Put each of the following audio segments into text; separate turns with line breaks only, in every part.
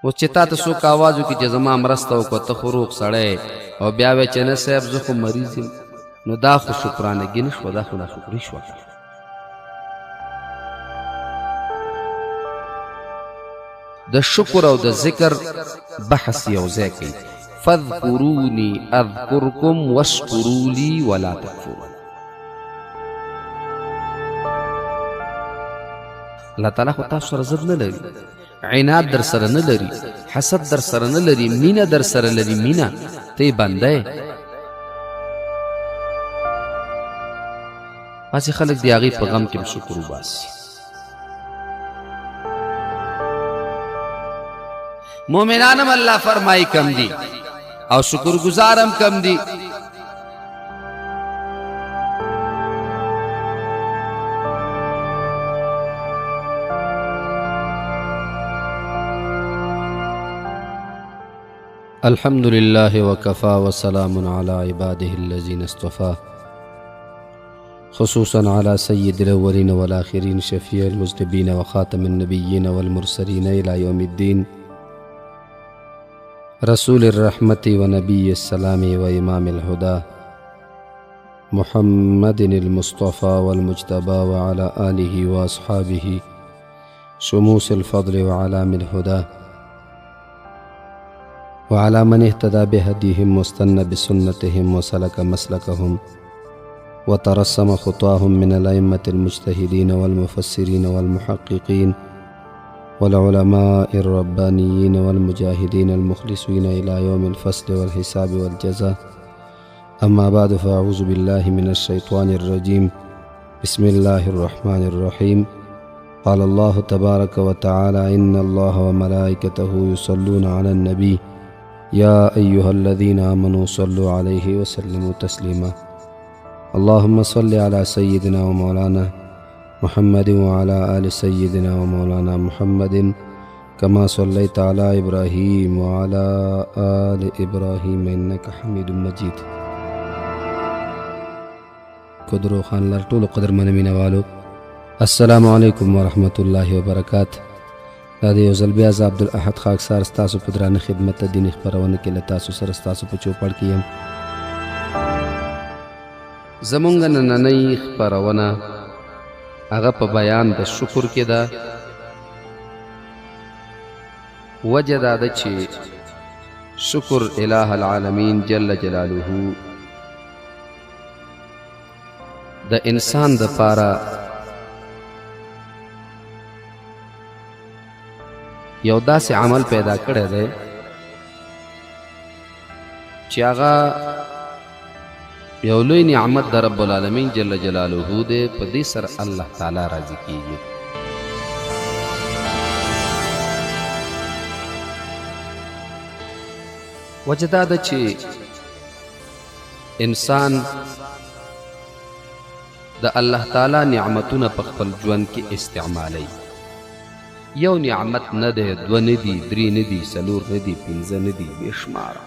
اوس چې تا ته څوک آواز وکړي چې زما مرسته وکړه ته خو روغ سړی او بیا وایې چې نه صاحب زه خو مریض یم، نو دا خو شکرانګي نه شوه، دا خو ناشکري شوه. د شکر او د ذکر بحث یو ځای کوي. فاذکرونی اذکرکم واشکروا لی ولا تکفرون. الله تعالی خو تاسو سره ضد نه لري، عناد در سره نه لري، حسد در سره نه لري، مینه در سره لري. مینه ته بنده. پاسې خلک د هغې په غم کې هم شکر وباسي. مومنانم الله فرمایي کم دي او شکر گزارم کم دي. الحمد لله وكفى وسلام على عباده الذين اصطفى، خصوصا على سيد الأولين والآخرين شفيع المذنبين وخاتم النبيين والمرسلين إلى يوم الدين، رسول الرحمة ونبي السلام وإمام الهدى محمد المصطفى والمجتبى، وعلى آله وأصحابه شموس الفضل وعلام الهدى، وعلى من اهتدى بهديهم واستنى بسنتهم وسلك مسلكهم وترسم خطاهم من الأئمة المجتهدين والمفسرين والمحققين والعلماء الربانيين والمجاهدين المخلصين إلى يوم الفصل والحساب والجزاء. أما بعد، فأعوذ بالله من الشيطان الرجيم. بسم الله الرحمن الرحيم. قال الله تبارك وتعالى: إن الله وملائكته يصلون على النبي يا أيها الذين آمنوا صلوا عليه وسلموا تسليما. اللهم صل على سيدنا ومولانا محمد وعلى آل سيدنا ومولانا محمد كما صليت على إبراهيم وعلى آل إبراهيم إنك حميد مجيد. قدرو خان لر ټولو قدر منمینه والو، السلام علیکم ورحمة الله وبرکاته. دا د یو ځل بیا زه عبدالاحد خاکسار ستاسو په درانه خدمت ته دیني خپرونه کې له تاسو سره ستاسو په چوپړ کې یم. زمونږ نننۍ خپرونه هغه په بیان د شکر کې ده. وجه دا ده چې شکر اله العالمین جل جلاله د انسان د پاره یو داسې عمل پیدا کړی دی چې هغه یو لوی نعمت د رب العالمین جل جلاله دی. په دې سره الله تعالی راضي کیږي. وجه دا ده چې انسان د الله تعالی نعمتونه په خپل ژوند کې استعمالوي. یو نعمت نه دی، دوه نه دي، درې نه دي، څلور نه دي، پنځه نه دي، بې شماره.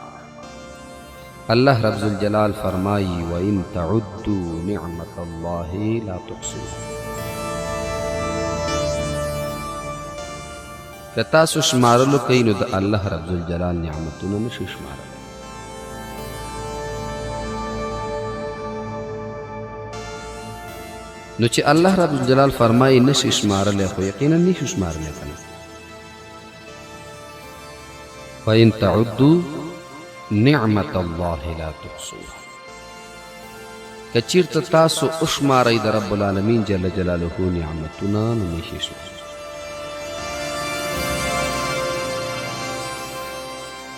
الله رب الجلال فرمایي: وَإِن تَعُدُّوا نِعْمَةَ اللَّهِ لَا تُحْصُوهَا. که تاسو شمارلو کوئ نو د الله رب الجلال نعمتونه نشئ شمارلی. نو چې الله رب الجلال فرمایي نشئ شمارلی، خو یقینا نشو شمارلی کنه. وَإِن تَعُدُّوا نعمت الله لا تحصوها. که چیرته تاسو وشمارئ د رب العالمین جل جلاله نعمتونه، نو نشئ شمارلی.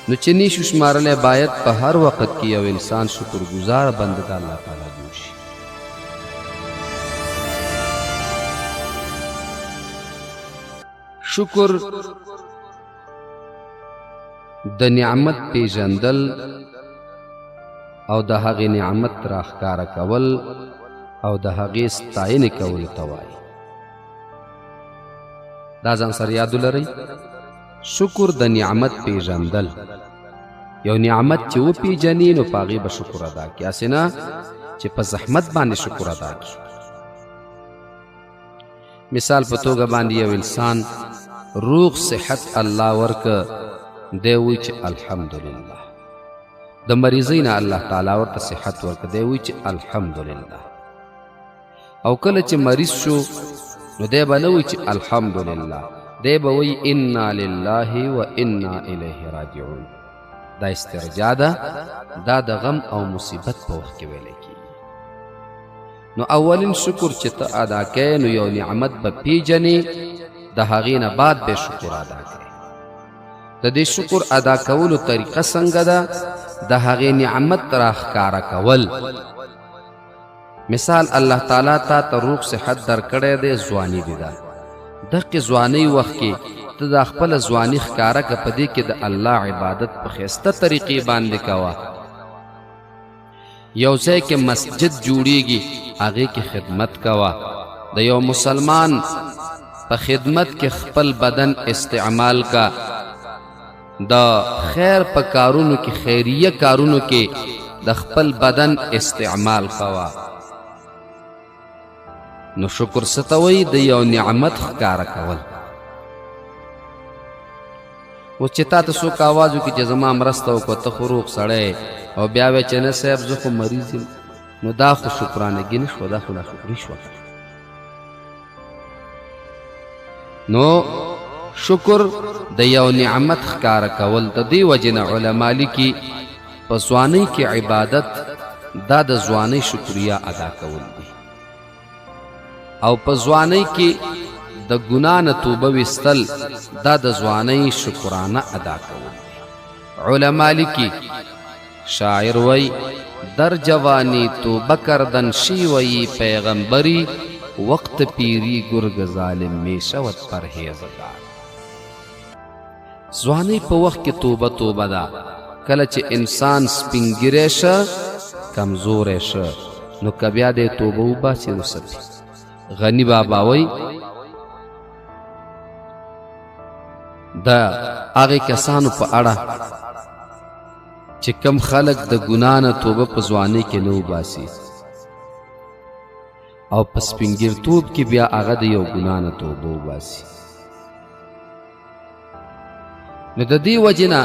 نو چې نشو شمارلی، باید په هر وخت کې یو انسان شکرګزار بنده د الله تعالی جوړ شي. شکر د نعمت پیژندل او د هغې نعمت راښکاره کول او د هغې ستاینې کول ته وایي. دا ځان سره یاد ولرئ. شکر د نعمت پیژندل. یو نعمت چې وپیژني نو په هغې به شکر ادا کړي، هسې نه چې په زحمت باندې شکر ادا کړي. مثال په توګه باندې یو انسان روغ صحت الله ورک دی وی چې الحمدلله د مریضۍ نه الله تعالی ورته صحت ورک دی وی چې الحمدلله او کله چې مریض شو نو دی به نه وی چې الحمدلله دی به وی انا لله و انا الیه راجعون دا استرجاع ده دا د غم او مصیبت په وخت کې ویل کېږي نو اولین شکر چې ته ادا کوې نو یو نعمت به پیژنې د هغې نه بعد به شکر ادا کوې د دې شکر ادا کولو طریقه څنګه ده د هغې نعمت راښکاره کول مثال الله تعالی تا ته روغ صحت درکړی دی ځواني دې ده دغې ځوانۍ وخت کې ته دا خپله ځواني ښکاره که په دې کې د الله عبادت په ښایسته طریقې باندې کوه یو ځای کې مسجد جوړیږي هغې کې خدمت کوه د یو مسلمان په خدمت کې خپل بدن استعمال کا د خیر په کارونو کې خیریه کارونو کې د خپل بدن استعمال کوه نو شکر څه ته وایي د یو نعمت ښکاره کول اوس چې تا ته څوک آواز وکړي چې زما مرسته وکړه ته خو روغ سړی او بیا وایې چې نه صاحب زه خو مریض یم نو دا خو شکرانګي نه شوه دا خو ناشکري شوه نو شکر د یو نعمت ښکاره کول د دې وجې نه علما لیکي په ځوانۍ کې عبادت دا د ځوانۍ شکریه ادا کول دي او په ځوانۍ کې د ګناه نه توبه ویستل دا د ځوانۍ شکرانه ادا کول علما لیکي شاعر وی در جوانی توبه کردن شیوی پیغمبری وقت پیری گرگ ظالم می شود پرهیزگار ځوانۍ په وخت کې توبه توبه ده کله چې انسان سپینګیری شه کمزوری شه نو که بیا دی توبه وباسي وسپي غنی بابا وی د هغې کسانو په اړه چې کم خلک د ګناه نه توبه په ځوانۍ کې نه وباسي او په سپینګیرتوب کې بیا هغه د یو ګناه نه توبه وباسي نو د دې وجې نه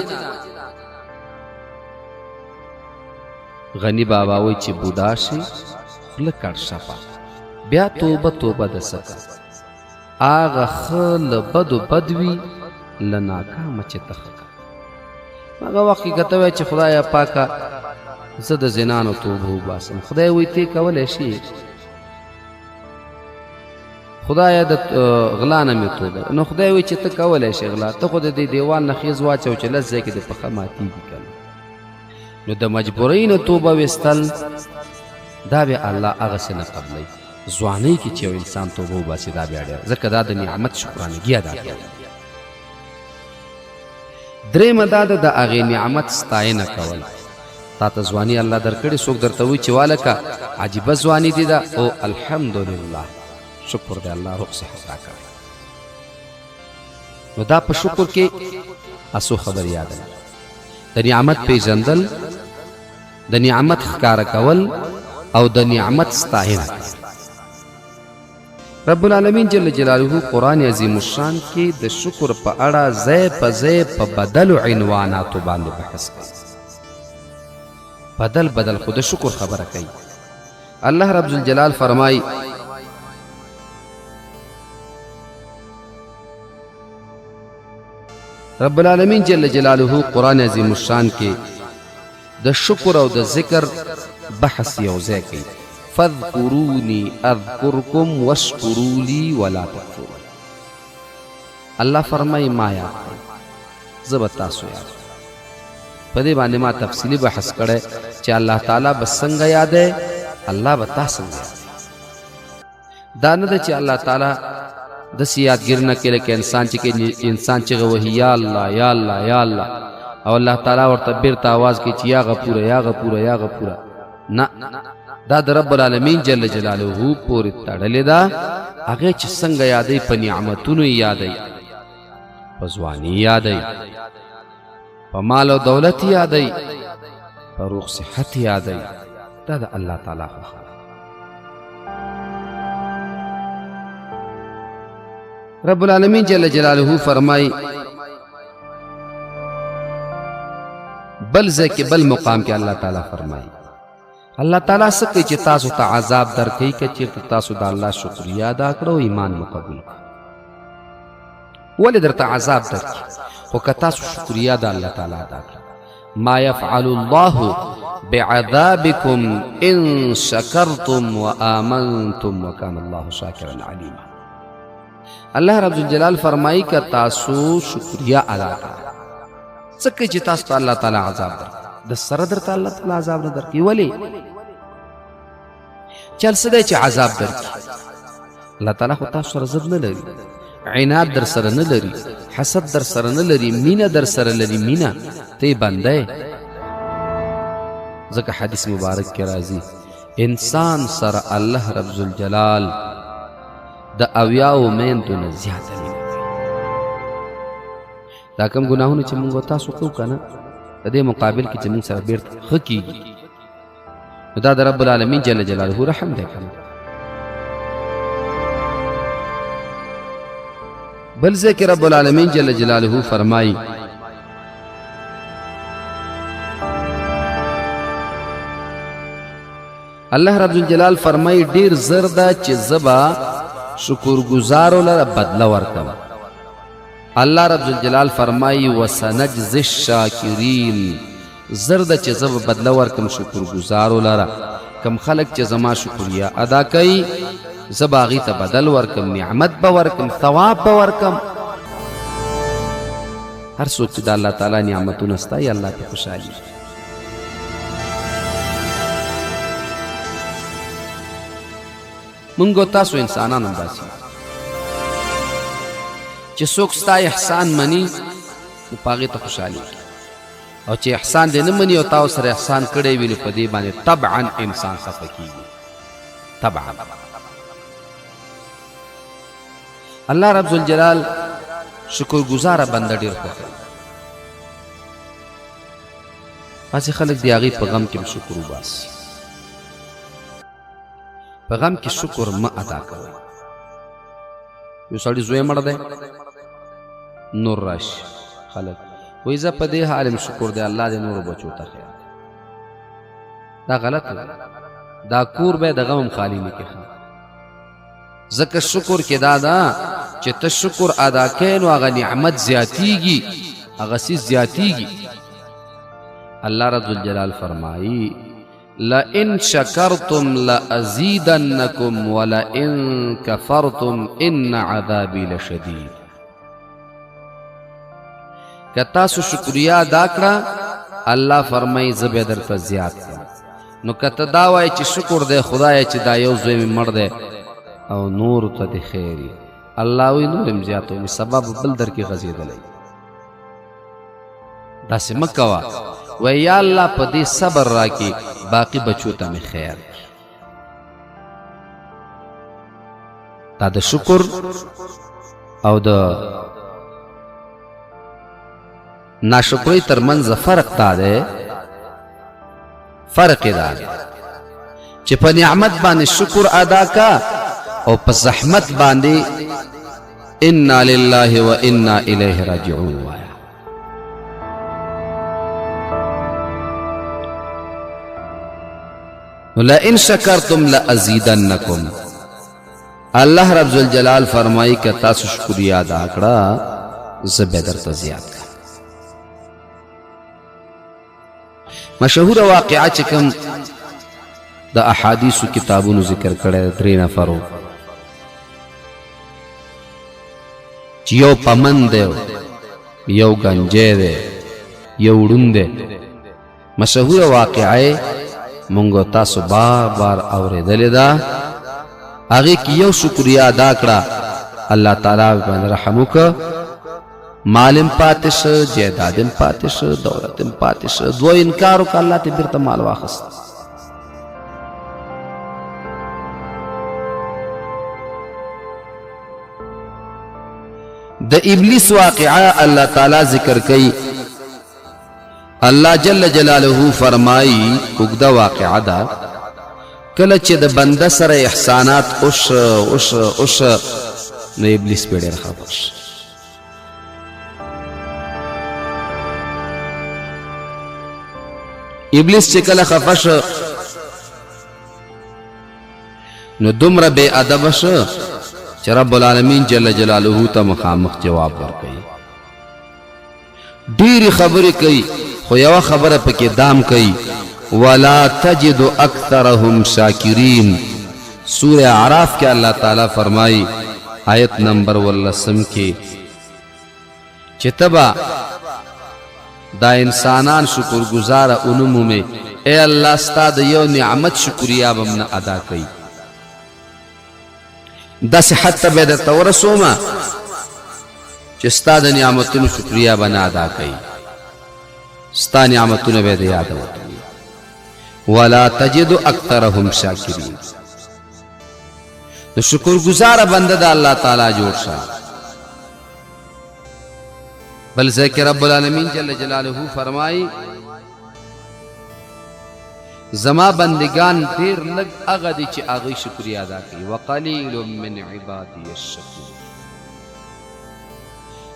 غنی بابا وی چې بوډا شي خوله کړ شپه بیا توبه توبه د سکه هغه ښه له بدو بد وي له ناکامه چې ته ښه که هغه وخت کې که ته وایې چې خدایه پاکه زه د زنانو توبه وباسم خدای وایي ته کولی شي خدایه د غلا نه مې توبه نو خدای وایي چې ته کولی شي غلا ته خو د دې دیوال نه خیز واچو چې لس ځای کې د پښه ماتېږي که نو د مجبورۍ نه توبه ویستل دا بیا الله هغسې نه قبلوي ځوانۍ کې چې یو انسان توبه وباسي دا بیا ډېر ځکه دا د نعمت شکرانګي ادا کوي درېیمه دا ده د هغې نعمت ستاینه کول تا ته ځواني الله درکړې څوک درته وایي چې والکه عجیبه ځواني دې ده او الحمدلله شکر دی الله روغ صحت راکړی نو دا په شکر کې اسو خبر یاد د نعمت پیژندل د نعمت ښکاره کول او د نعمت ستاینه رب العالمین جل جلاله قرآن عظیم الشان کې د شکر په اړه ځای په ځای په بدلو عنواناتو باندې بحث کوي بدل بدل خو د شکر خبره کوي الله رب الجلال فرمای رب العالمین جل جلاله قرآن عظیم الشان کې د شکر او د ذکر بحث یو ځای کوي فاذکرونی اذکرکم واشکروا لی ولا تکفرون الله فرمای ما یاد کړئ زه به تاسو یاد په دې باندې ما تفصیلي بحث کړی چې الله تعالی به څنګه یادی الله به تا څنګه یادی دا نه ده چې الله تعالی داسې یادګیر نه کوي لکه انسان چغه وهي یا الله یا الله یا الله او الله تعالی ورته بیرته آواز کوي چې یا غفوره یا غفوره یا غفوره نه دا د رب العالمین جل جلاله پورې تړلې ده هغې چې څنګه یادی په نعمتونو یادی په ځواني یادی په مال او دولت یادی په روغ صحت یادی دا د الله تعالی خوښه رب العالمین جل جلاله فرمائی بل ذکر بل مقام کے اللہ تعالیٰ فرمائی اللہ تعالیٰ سکے چی تاسو تا عذاب در کئی کچیر تاسو دا اللہ شکریہ ادا کرو ایمان مقبول ولی در تا عذاب در کی خو کتاسو شکریہ دا اللہ تعالیٰ ادا کرو ما يفعل الله بعذابكم ان شکرتم و آمنتم وکان اللہ شاکرا علیما اللہ رب الجلال فرمائی کہ تاسو شکریہ ادا کرو سکے چی تاسو تا اللہ تعالیٰ عذاب در د سره درته الله تعالی عذاب نه درکړي ولی چل څه دی چې عذاب درکړي الله تعالی خو تاسو سره ضد نه لري عناد در سره نه لري حسد در سره نه لري مینه در سره لري مینه ته بنده ځکه حدیث مبارک کې راځي انسان سره الله رب ذوالجلال د اویاو میندو نه زیاته مینه دا کوم ګناهونه چې موږ تاسو کوو کنه د دې مقابل کې چې موږ سره بیرته ښه کېږي نو دا د رب العالمین جل جلاله رحم دی کنه بل ځای کې رب العالمین جل جلاله فرمایي الله رب الجلال فرمایي ډیر زر ده چې زبا شکرګزارو لره بدله ورکوم اللہ رب الجلال فرمائی وسنجزی الشاکرین زرد چه زب بدل ورکم شکر گزارو لارا کم خلق چه زما شکریہ ادا کئی زب آغی تا بدل ورکم نعمت باورکم ثواب باورکم ہر سوچ دا اللہ تعالی نعمتو نستا یا اللہ پہ خوشحالی منگو تاسو انسانان انداسی چې څوک ستا احسان مني نو پاغې ته خوشحالي او چې احسان دې نه مني او تا سره احسان کړی وي نو په دې باندې طبعا انسان خفه کېږي طبعا الله رب ذوالجلال شکرګزاره بنده ډېر خوښوي بعضې خلک د هغې په غم کې هم شکر وباسي په غم کې شکر مه ادا کوئ یو سړی زوی مړ دی نور راشي خلک وایي زه په دې حال یم شکر دی الله دې نورو بچو ته خیر دا غلط دی دا کور به د غم خالی نه کړي ځکه شکر کې دا ده چې ته شکر ادا کوې نو هغه نعمت زیاتیږي هغه څیز زیاتیږي الله رب الجلال فرمایي لئن شکرتم لازیدنکم ولئن کفرتم ان عذابی لشدید که تاسو شکریہ ادا کړه الله فرمایي زه به درته زیات کړم نو که ته دا وایې چې شکر دی خدایه چې دا یو زوی مې مړ دی او نور ته دې خیر وي الله وایي نور یم زیاتومې سبب بل در کې غځېدلی داسې مه کوه وی یا اللہ پا دی صبر راکی باقی بچو تا میں خیر تا دا شکر او دا ناشکری تر منز فرق تا دے فرق دا دے چی پا نعمت باندے شکر ادا کا او پا زحمت باندے انا للہ و انا الیہ راجعون وایا لئن شکرتم لازیدنکم اللہ رب ذوالجلال فرمائی کہ تاسو شکریہ ادا کړه زه به درته زیات کړم مشهور واقعه چې کوم د احادیثو کتابونو ذکر کړی 3 نفرو چې یو پمن دی یو گنجی دی یو ړوند دی مشهور واقعه مونږ تاسو بار بار اورېدلې ده هغې کې یو شکریہ ادا کړه الله تعالی باندې رحم وکړه مال هم پاتې شه جیداد هم پاتې شه دولت هم پاتې شه دوی انکار وکړه الله ته بیرته مال واخیست د ابلیس واقعه الله تعالی ذکر کوي اللہ جل جلالہ فرمائی اگدا واقعہ دا کله چې د بنده سره احسانات اوش نو ابلیس په ډېر خفه شو. ابلیس چې کله خفه شو نو دومره بې ادبه شو چې رب العالمین جل جلاله ته مخامخ جواب ورکوي. ډېرې خبرې کوي خو یوه خبره پکې دام کوي، ولا تجد اکثرهم شاکرین. سورہ اعراف کې الله تعالی فرمائی آیت نمبر 18 کې چې تبا دا انسانان شکر گزار انمو میں اے اللہ ستا د یو نعمت شکریہ بمنا ادا کئی. دا صحت تبید تورسوما چې ستا د نعمتونو شکریہ بنا ادا کئی، ستا نعمتونو بید یاد وطنی. ولا تجد اکثرهم شاکرین. نو شکر گزار بنده دا اللہ تعالی جوڑ شا. بل ذکر رب العالمین جل جلالہ فرمائی زما بندگان دیر لگ اغدی چی آغی شکریہ ادا کی. وقلیل من عبادی الشکور.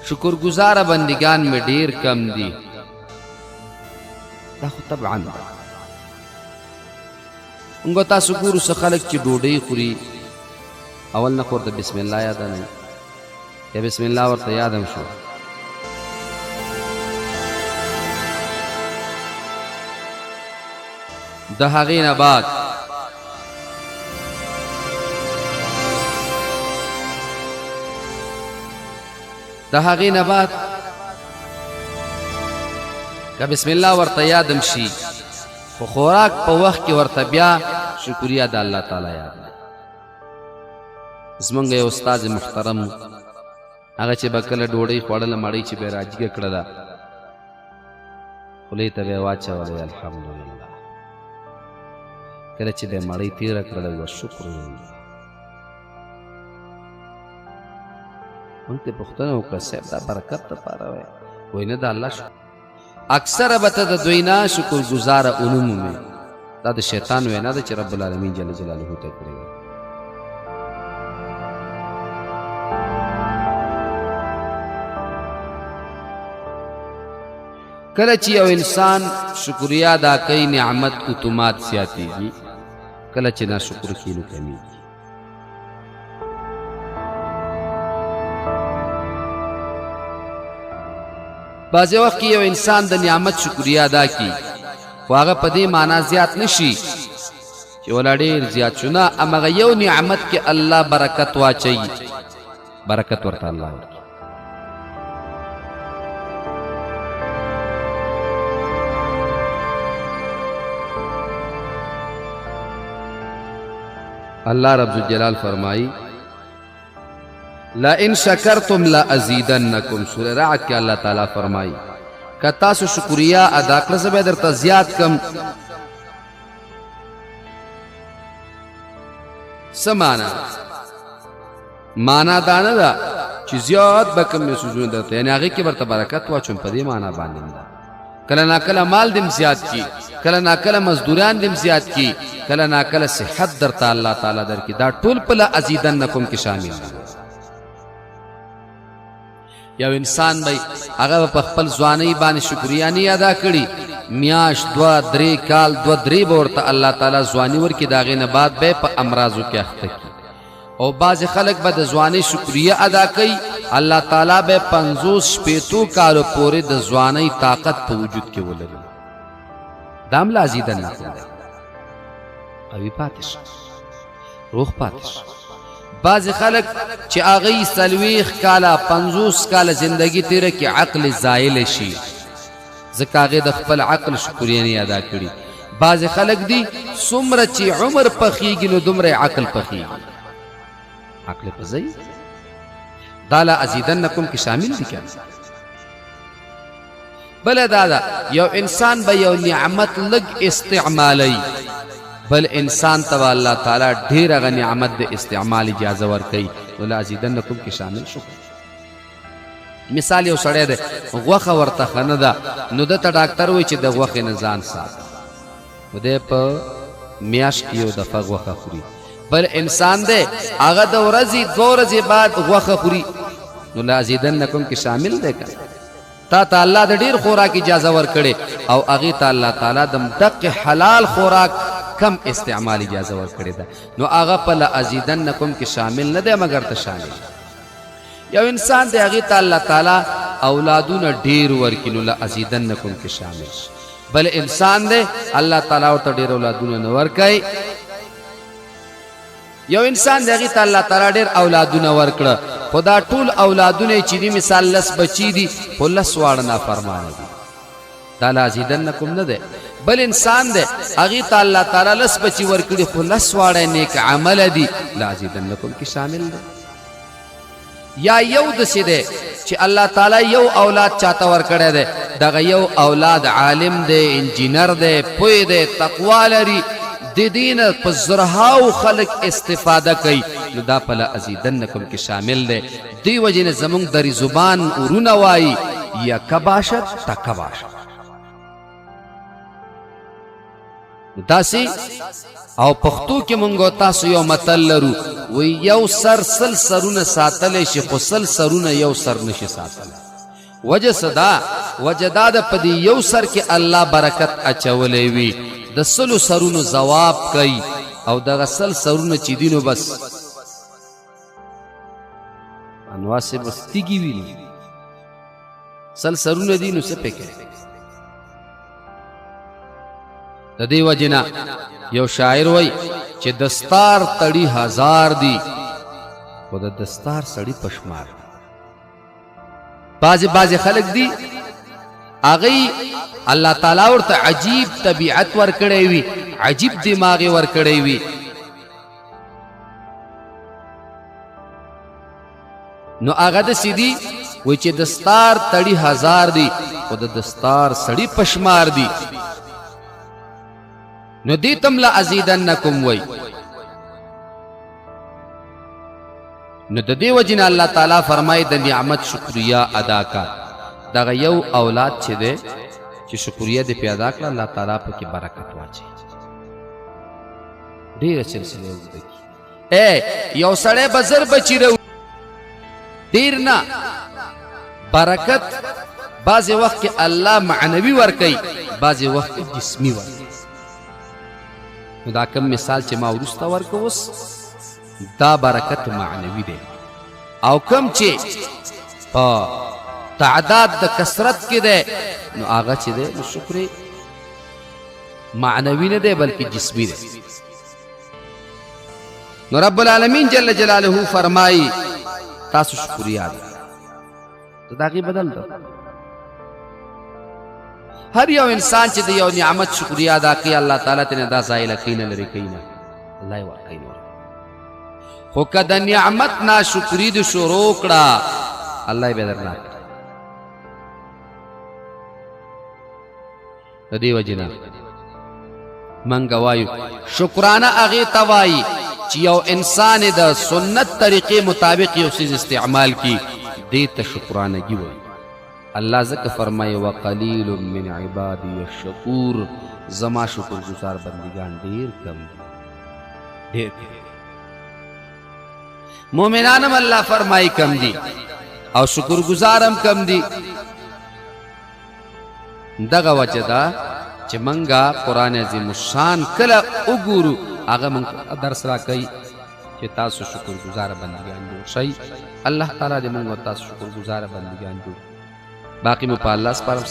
شکر گزار بندگان میں دیر کم دی. دا خو طبعا دا انگو تا سکور سخلق چی ڈوڑی خوری اول نخور دا بسم اللہ یادا نہیں یا بسم اللہ ورطا یادم شو. د هغې نه بعد که بسم الله ورته یادم شي خو خوراک په وخت کې ورته بیا شکریه د الله تعالی یاد. زمونږ یو استاد محترم هغه چې به کله ډوډۍ خوړله مړۍ چې به یې راجګه کړله خولې ته به یې واچوله الحمدلله. کله چې به مړۍ تیره کړله و شکر لله. مونږ ته پوښتنه وکړه صاحب دا برکت دپاره وایي نه د الله شکر. اکثره به ته د دوی نه شکر ګزاره ونومومې. دا د شیطان وینا ده چې رب العالمین جل جلاله ته کړې وه. کله چې یو انسان شکریه ادا کوي نعمت اتومات زیاتېږي، کله چې ناشکر کړي نو کمیږي. بعضې وخت کې یو انسان د نعمت شکریه ادا کړي خو هغه په دې معنا زیات نشي چې ولا ډېر زیات شو، نه همغه یو نعمت کې الله برکت واچوي، برکت ورته الله ورکړي. اللہ رب الجلال فرمائی لَإِن شَكَرْتُمْ لَأَزِيدَنَّكُمْ. سورہ رعد کے اللہ تعالیٰ فرمائی کہ تاسو شکریہ ادا کړه زه به درته زیات کم. څه معنا؟ معنا دا نه ده چې زیات به کم مسوزونه درته، یعنی هغې کې ورته برکت واچوم په دې معنا باندې نه ده. کله ناکله مال دم زیات کی، کله ناکله مزدوران دم زیات کی، کله ناکله صحت درته الله تعالی درکړي. دا ټول په لأزیدنکم کې شامل دي. یو انسان به هغه په خپل ځوانۍ باندې شکریه نه ادا کړي، میاشت 2-3 کال 2-3 به ورته الله تعالی ځواني ورکړي، د هغې نه بعد به په امراضو کې اخته کړي. او بعضې خلک به د ځوانۍ شکریه ادا کوي، الله تعالی به 50-60 کالو پورې د ځوانۍ طاقت په وجود کې ولري. دا هم لازیدنکم دی، قوي پاتې شه، روغ پاتې شه. بعضې خلک چې هغوی 40 کاله 50 کاله زندگی تیره کې عقل زایل شي ځکه هغې د خپل عقل شکریه نه ادا کړي. بعضې خلک دي څومره چې عمر پخیږي نو دومره عقل پخیږي، عقل په ځای. دا لأزیدنکم کې شامل دي که بله دا ده یو انسان به یو نعمت لږ استعمالی، بل انسان ته الله تعالی ډېر هغه نعمت د استعمال اجازه ورکوي، نو لأزیدنکم کې شامل شو. مثال یو سړی دی غوښه ورته ښه نه ده، نو ده ته ډاکټر وایي چې د غوښې نه ځان ساته، نو دی په میاشت کې یو دفعه غوښه خوري. بل انسان دے هغه د ورځې 2 ورځې بعد غوښه خوري نو لازیدنکم کې شامل دی که تا الله د ډیر خوراک اجازه ورکړي او هغه ته الله تعالی د دق حلال خوراک کم استعمال اجازه ورکړي ده نو هغه په لازیدنکم کې شامل نه دی مگر ته شامل یو انسان دی هغه ته الله تعالی اولادونه ډیر ورکړي نو لازیدنکم کې شامل بل انسان دی الله تعالی ورته ډیر اولادونه نه ورکړي یو انسان دی هغه ته الله تعالی ډیر اولادونه ورکړه خدا ټول اولادونه چې دی مثال لس بچی دي خو لس واړه نافرمانه دي دا لازیدنکم نه دی بل انسان دی هغه ته الله تعالی لس بچی ورکړي خو لس واړه نیک عمل دي لازیدنکم کې شامل دی یا یو دسې دی چې الله تعالی یو اولاد چاته ورکړی دی دغه یو اولاد عالم دی انجینر دی پوه دی تقوا لري د دین په زرهاو خلق استفاده کوي نو دا په لازیدنکم کې شامل دی دی وجنه زمونږ دری زبان ورونه وایي یا کباشت تکباشت داسې او پښتو کې مونږ تاسو یو متل لرو وی یو سر سل سرونه ساتلی شي خو سل سرونه یو سر نشي ساتلی وجه صدا وجداد په دې یو سر کې الله برکت اچولې وي د سلو سرونو ځواب کوي او دغه سل سرونه چې دینو بس انواسه بس تیږي ویلي سل سرونه دینو څه پکې د دې وجنا یو شاعر وای چې دستار تړي 1000 دي خو د دستار سړی پشمار بعض خلق دي اغي الله تعالی ورته عجیب طبیعت ورکړی وي عجیب دماغ ورکړی وي نو هغه د سیدی وای چې دستار تړي 1000 دي خو د دستار سړی پشمار دي نو دیتم لازیدنکم وای نو د دې وجنه الله تعالی فرمای د نعمت شکریا ادا کا دغه یو اولاد چې ده چې شکریا دې پیدا کړه الله تعالی په کې برکت واچي ډیر سلسله وکړي یو سړی بزر بچی رو ډیر نه برکت بعض وخت کې الله معنوي ورکي بعض وخت جسمي ورکي دا کم مثال چې ما ورسته ورکوس دا برکت معنوي دی او کم چې تعداد د کثرت کې ده نو هغه چې ده نو شکر معنوي نه ده بلکې جسمي ده نو رب العالمین جل جلاله فرمایي تاسو شکریا ده دا کی بدل ده هر یو انسان چې د یو نعمت شکریا ادا کوي الله تعالی ته دا زایل کین لري کین الله ورکین خو کده نعمت ناشکری د شروع کړه الله به درنه د دې وجنه منګ وایو شکرانه اغه توای چې یو انسان د سنت طریقې مطابق یو څه استعمال کی دې ته شکرانه کی وایي اللہ ذکر فرمائے وقلیل من عبادی الشکور زما شکر گزار بندگان دیر کم دیر مومنانم اللہ فرمائی کم دی او شکر گزارم کم دی دغه وجدا چې منګه قران عظیم شان کله وګورو هغه موږ درس را کوي چې تاسو شکر گزار بندگان جوړ شئ الله تعالی دې موږ تاسو شکر گزار بندگان جوړ باقی مو په الله سپارم.